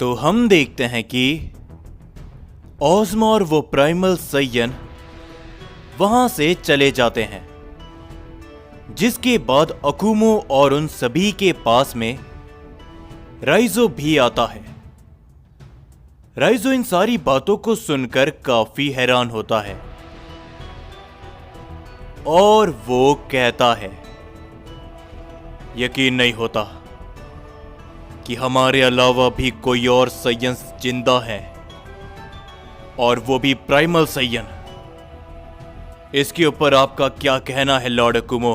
तो हम देखते हैं कि ओज़मा और वो प्राइमल सय्यन वहां से चले जाते हैं, जिसके बाद अकुमो और उन सभी के पास में राइजो भी आता है। राइजो इन सारी बातों को सुनकर काफी हैरान होता है और वो कहता है, यकीन नहीं होता कि हमारे अलावा भी कोई और सय्यन जिंदा है, और वो भी प्राइमल सय्यन। इसके ऊपर आपका क्या कहना है लॉर्ड अकुमो?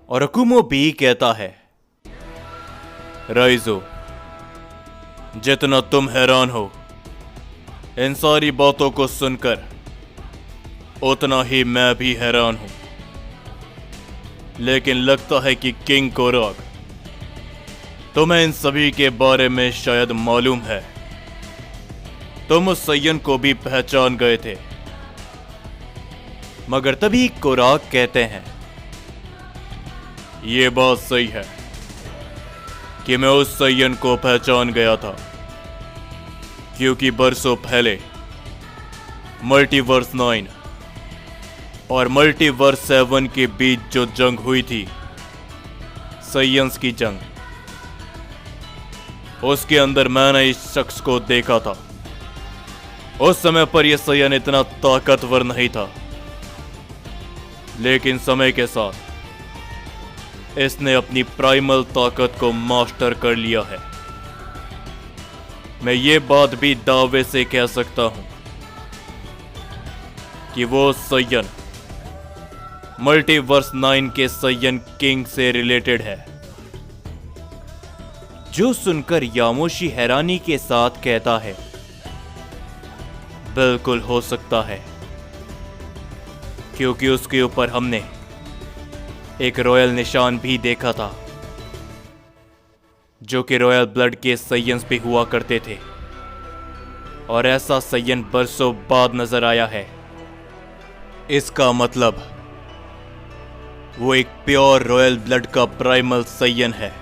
और अकुमो भी कहता है, राइजो, जितना तुम हैरान हो इन सारी बातों को सुनकर, उतना ही मैं भी हैरान हूं। लेकिन लगता है कि किंग कोराग, तुम्हें इन सभी के बारे में शायद मालूम है। तुम उस सय्यन को भी पहचान गए थे। मगर तभी कोराग कहते हैं, ये बात सही है कि मैं उस सय्यन को पहचान गया था, क्योंकि बरसों पहले मल्टीवर्स 9 और मल्टीवर्स 7 के बीच जो जंग हुई थी, सय्यन्स की जंग, उसके अंदर मैंने इस शख्स को देखा था। उस समय पर यह सय्यन इतना ताकतवर नहीं था, लेकिन समय के साथ इसने अपनी प्राइमल ताकत को मास्टर कर लिया है। मैं ये बात भी दावे से कह सकता हूं कि वो सय्यन मल्टीवर्स 9 के सय्यन किंग से रिलेटेड है। जो सुनकर यामोशी हैरानी के साथ कहता है, बिल्कुल हो सकता है, क्योंकि उसके ऊपर हमने एक रॉयल निशान भी देखा था, जो कि रॉयल ब्लड के सय्यन्स पे हुआ करते थे, और ऐसा सय्यन बरसों बाद नजर आया है। इसका मतलब वो एक प्योर रॉयल ब्लड का प्राइमल सय्यन है।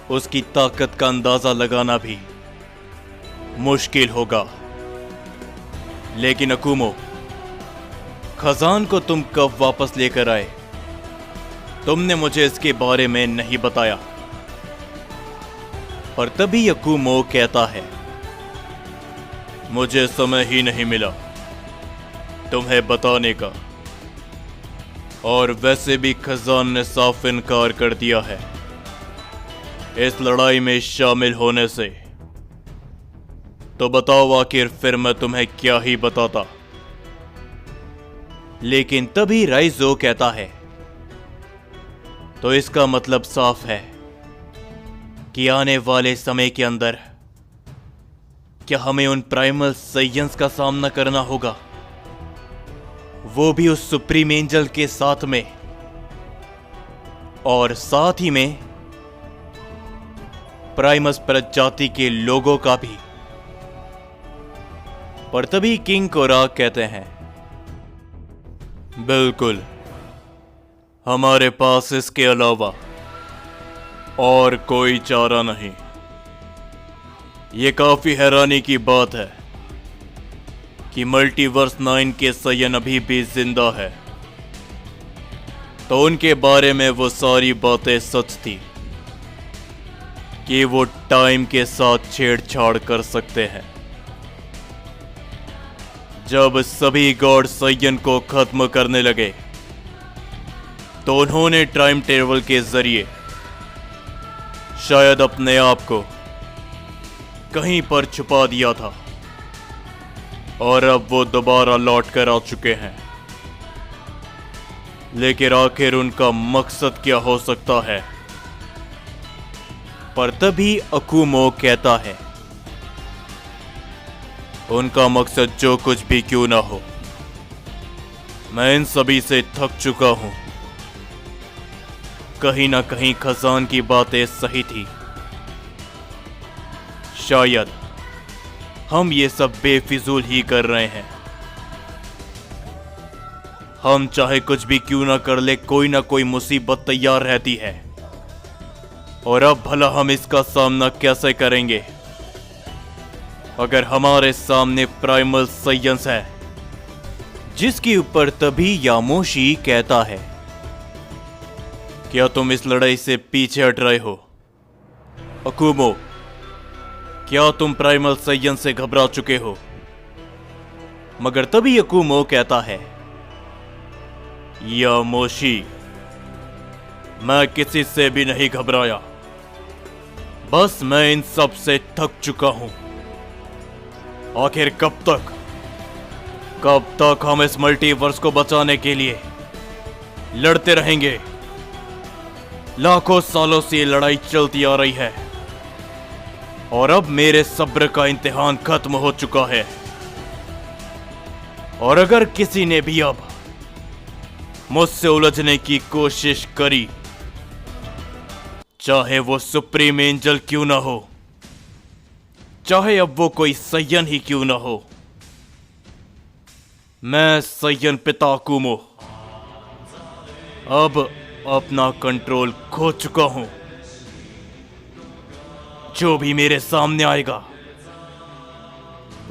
उसकी ताकत का अंदाजा लगाना भी मुश्किल होगा। लेकिन अकुमो, खजान को तुम कब वापस लेकर आए? तुमने मुझे इसके बारे में नहीं बताया। और तभी अकुमो कहता है, मुझे समय ही नहीं मिला तुम्हें बताने का, और वैसे भी खजान ने साफ इनकार कर दिया है इस लड़ाई में शामिल होने से। तो बताओ आखिर फिर मैं तुम्हें क्या ही बताता। लेकिन तभी राइजो कहता है, तो इसका मतलब साफ है कि आने वाले समय के अंदर क्या हमें उन प्राइमल सय्यन्स का सामना करना होगा, वो भी उस सुप्रीम एंजल के साथ में, और साथ ही में प्राइमस प्रजाति के लोगों का भी। पर तभी किंग कोराग कहते हैं, बिल्कुल, हमारे पास इसके अलावा और कोई चारा नहीं। यह काफी हैरानी की बात है कि मल्टीवर्स 9 के सय्यन अभी भी जिंदा है, तो उनके बारे में वो सारी बातें सच थी कि वो टाइम के साथ छेड़छाड़ कर सकते हैं। जब सभी गॉड सय्यन को खत्म करने लगे, तो उन्होंने टाइम टेबल के जरिए शायद अपने आप को कहीं पर छुपा दिया था, और अब वो दोबारा लौट कर आ चुके हैं। लेकिन आखिर उनका मकसद क्या हो सकता है? पर तभी अकुमो कहता है, उनका मकसद जो कुछ भी क्यों ना हो, मैं इन सभी से थक चुका हूं। कहीं ना कहीं खजान की बातें सही थी। शायद हम ये सब बेफिजूल ही कर रहे हैं। हम चाहे कुछ भी क्यों ना कर ले, कोई ना कोई मुसीबत तैयार रहती है। और अब भला हम इसका सामना कैसे करेंगे अगर हमारे सामने प्राइमल साइंस है। जिसके ऊपर तभी यामोशी कहता है, क्या तुम इस लड़ाई से पीछे हट रहे हो अकुमो? क्या तुम प्राइमल साइंस से घबरा चुके हो? मगर तभी अकुमो कहता है, यामोशी, मैं किसी से भी नहीं घबराया, बस मैं इन सब से थक चुका हूं। आखिर कब तक हम इस मल्टीवर्स को बचाने के लिए लड़ते रहेंगे? लाखों सालों से ये लड़ाई चलती आ रही है और अब मेरे सब्र का इम्तिहान खत्म हो चुका है। और अगर किसी ने भी अब मुझसे उलझने की कोशिश करी, चाहे वो सुप्रीम एंजल क्यों ना हो, चाहे अब वो कोई सय्यन ही क्यों ना हो, मैं सय्यन पिता अकुमो अब अपना कंट्रोल खो चुका हूं। जो भी मेरे सामने आएगा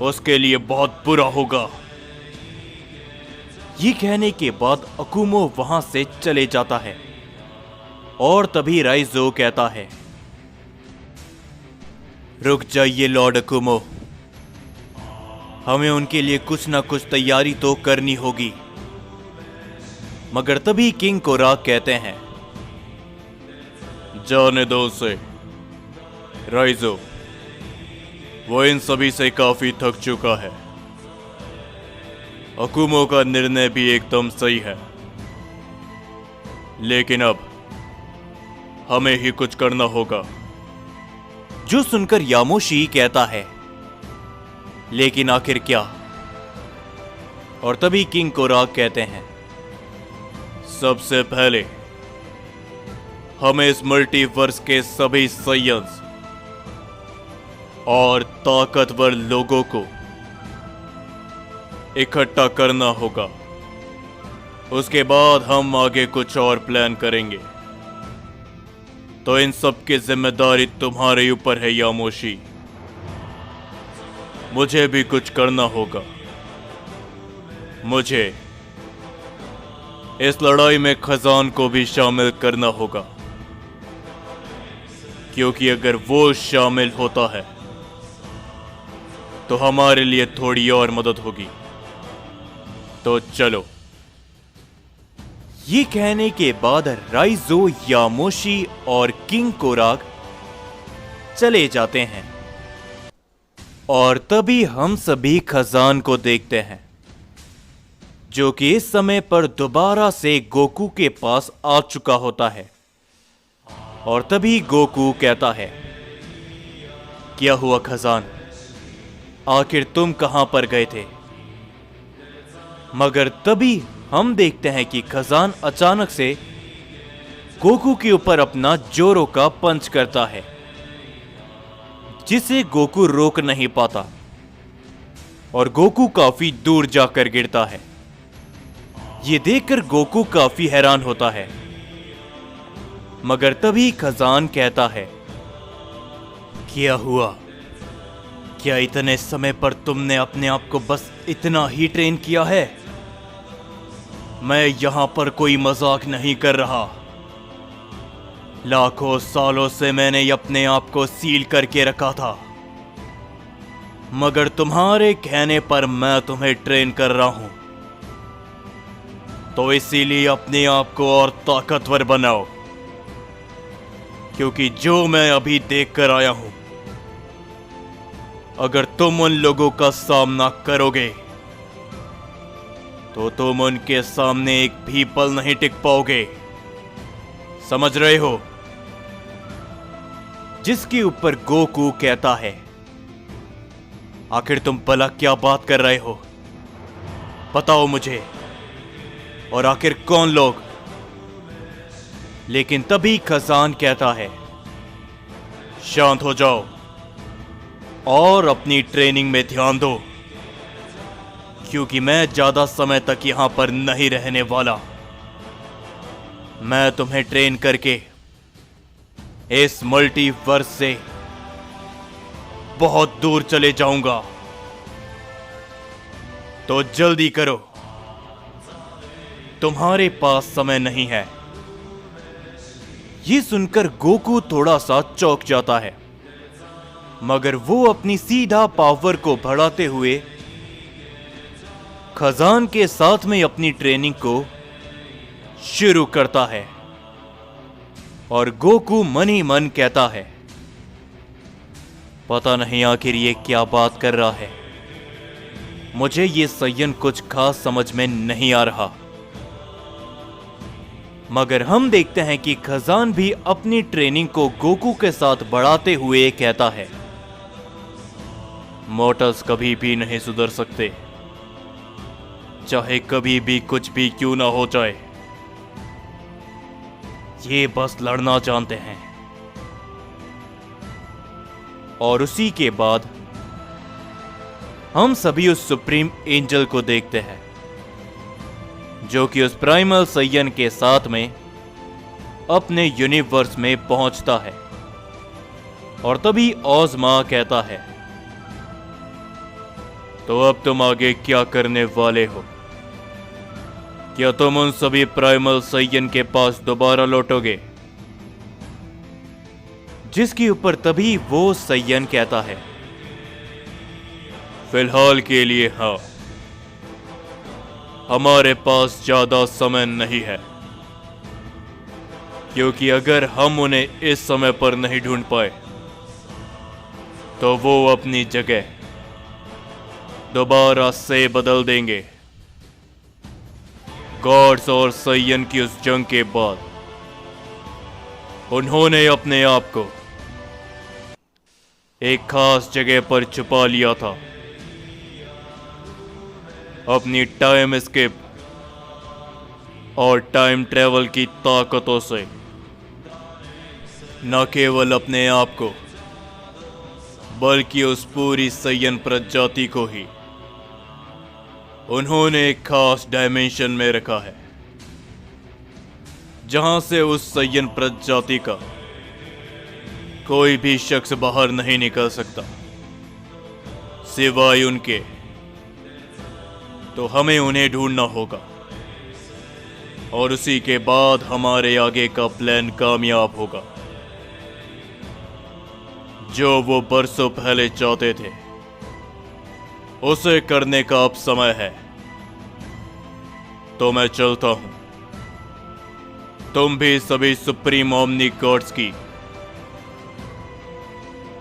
उसके लिए बहुत बुरा होगा। ये कहने के बाद अकुमो वहां से चले जाता है और तभी राइजो कहता है, रुक जाइए लॉर्ड अकुमो, हमें उनके लिए कुछ ना कुछ तैयारी तो करनी होगी। मगर तभी किंग कोराक कहते हैं, जाने दो उसे राइजो, वो इन सभी से काफी थक चुका है। अकुमो का निर्णय भी एकदम सही है, लेकिन अब हमें ही कुछ करना होगा। जो सुनकर यामोशी कहता है, लेकिन आखिर क्या? और तभी किंग कोराक कहते हैं, सबसे पहले हमें इस मल्टीवर्स के सभी साइंस और ताकतवर लोगों को इकट्ठा करना होगा। उसके बाद हम आगे कुछ और प्लान करेंगे। तो इन सब की जिम्मेदारी तुम्हारे ऊपर है यामोशी। मुझे भी कुछ करना होगा। मुझे इस लड़ाई में खजान को भी शामिल करना होगा, क्योंकि अगर वो शामिल होता है तो हमारे लिए थोड़ी और मदद होगी। तो चलो। ये कहने के बाद राइजो, यामोशी और किंग कोराक चले जाते हैं और तभी हम सभी खजान को देखते हैं, जो कि इस समय पर दोबारा से गोकू के पास आ चुका होता है। और तभी गोकू कहता है, क्या हुआ खजान, आखिर तुम कहां पर गए थे? मगर तभी हम देखते हैं कि खजान अचानक से गोकू के ऊपर अपना जोरो का पंच करता है, जिसे गोकू रोक नहीं पाता और गोकू काफी दूर जाकर गिरता है। ये देखकर गोकू काफी हैरान होता है, मगर तभी खजान कहता है, क्या हुआ? क्या इतने समय पर तुमने अपने आप को बस इतना ही ट्रेन किया है? मैं यहां पर कोई मजाक नहीं कर रहा। लाखों सालों से मैंने अपने आप को सील करके रखा था, मगर तुम्हारे कहने पर मैं तुम्हें ट्रेन कर रहा हूं। तो इसीलिए अपने आप को और ताकतवर बनाओ, क्योंकि जो मैं अभी देखकर आया हूं, अगर तुम उन लोगों का सामना करोगे तो तुम उनके सामने एक भी पल नहीं टिक पाओगे। समझ रहे हो? जिसके ऊपर गोकू कहता है, आखिर तुम भला क्या बात कर रहे हो? बताओ मुझे, और आखिर कौन लोग? लेकिन तभी खजान कहता है, शांत हो जाओ और अपनी ट्रेनिंग में ध्यान दो, क्योंकि मैं ज्यादा समय तक यहां पर नहीं रहने वाला। मैं तुम्हें ट्रेन करके इस मल्टीवर्स से बहुत दूर चले जाऊंगा, तो जल्दी करो, तुम्हारे पास समय नहीं है। ये सुनकर गोकू थोड़ा सा चौंक जाता है, मगर वो अपनी सीधा पावर को बढ़ाते हुए खजान के साथ में अपनी ट्रेनिंग को शुरू करता है। और गोकू मन ही मन कहता है, पता नहीं आखिर ये क्या बात कर रहा है, मुझे ये सैयन कुछ खास समझ में नहीं आ रहा। मगर हम देखते हैं कि खजान भी अपनी ट्रेनिंग को गोकू के साथ बढ़ाते हुए कहता है, मॉर्टल्स कभी भी नहीं सुधर सकते, चाहे कभी भी कुछ भी क्यों ना हो जाए। ये बस लड़ना जानते हैं। और उसी के बाद हम सभी उस सुप्रीम एंजल को देखते हैं, जो कि उस प्राइमल सैयन के साथ में अपने यूनिवर्स में पहुंचता है। और तभी ओज़मा कहता है, तो अब तुम आगे क्या करने वाले हो? क्या तुम उन सभी प्राइमल सैयन के पास दोबारा लौटोगे? जिसके ऊपर तभी वो सैयन कहता है, फिलहाल के लिए हाँ, हमारे पास ज्यादा समय नहीं है, क्योंकि अगर हम उन्हें इस समय पर नहीं ढूंढ पाए तो वो अपनी जगह दोबारा से बदल देंगे। गॉड्स और सैयन की उस जंग के बाद उन्होंने अपने आप को एक खास जगह पर छुपा लिया था, अपनी टाइम स्किप और टाइम ट्रेवल की ताकतों से। न केवल अपने आप को, बल्कि उस पूरी सैयन प्रजाति को ही उन्होंने एक खास डायमेंशन में रखा है, जहां से उस सैयन प्रजाति का कोई भी शख्स बाहर नहीं निकल सकता सिवाय उनके। तो हमें उन्हें ढूंढना होगा, और उसी के बाद हमारे आगे का प्लान कामयाब होगा। जो वो बरसों पहले चाहते थे, उसे करने का अब समय है। तो मैं चलता हूं। तुम भी सभी सुप्रीम ओमनी गॉड्स की,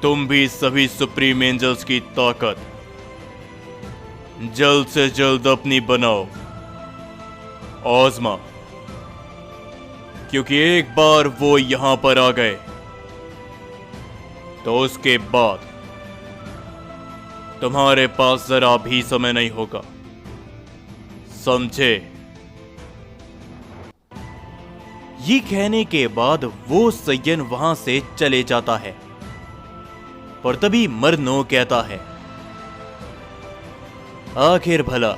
तुम भी सभी सुप्रीम एंजल्स की ताकत जल्द से जल्द अपनी बनाओ, ओज़मा, क्योंकि एक बार वो यहां पर आ गए तो उसके बाद तुम्हारे पास जरा भी समय नहीं होगा, समझे? ये कहने के बाद वो सैयन वहां से चले जाता है। और तभी मरनो कहता है, आखिर भला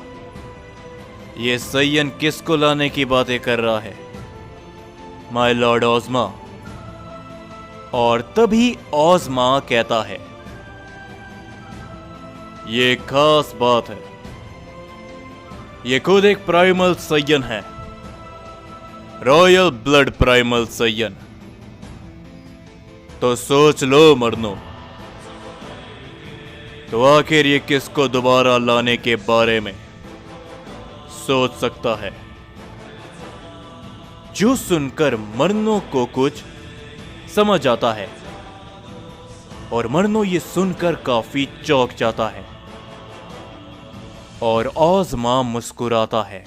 ये सैयन किसको लाने की बातें कर रहा है, माय लॉर्ड ओज़मा? और तभी ओज़मा कहता है, ये खास बात है, ये खुद एक प्राइमल सैयन है, रॉयल ब्लड प्राइमल सैयन। तो सोच लो मरनो, तो आखिर ये किसको दोबारा लाने के बारे में सोच सकता है? जो सुनकर मरनो को कुछ समझ आता है, और मरनो ये सुनकर काफी चौंक जाता है, और ओज़मा मुस्कुराता है।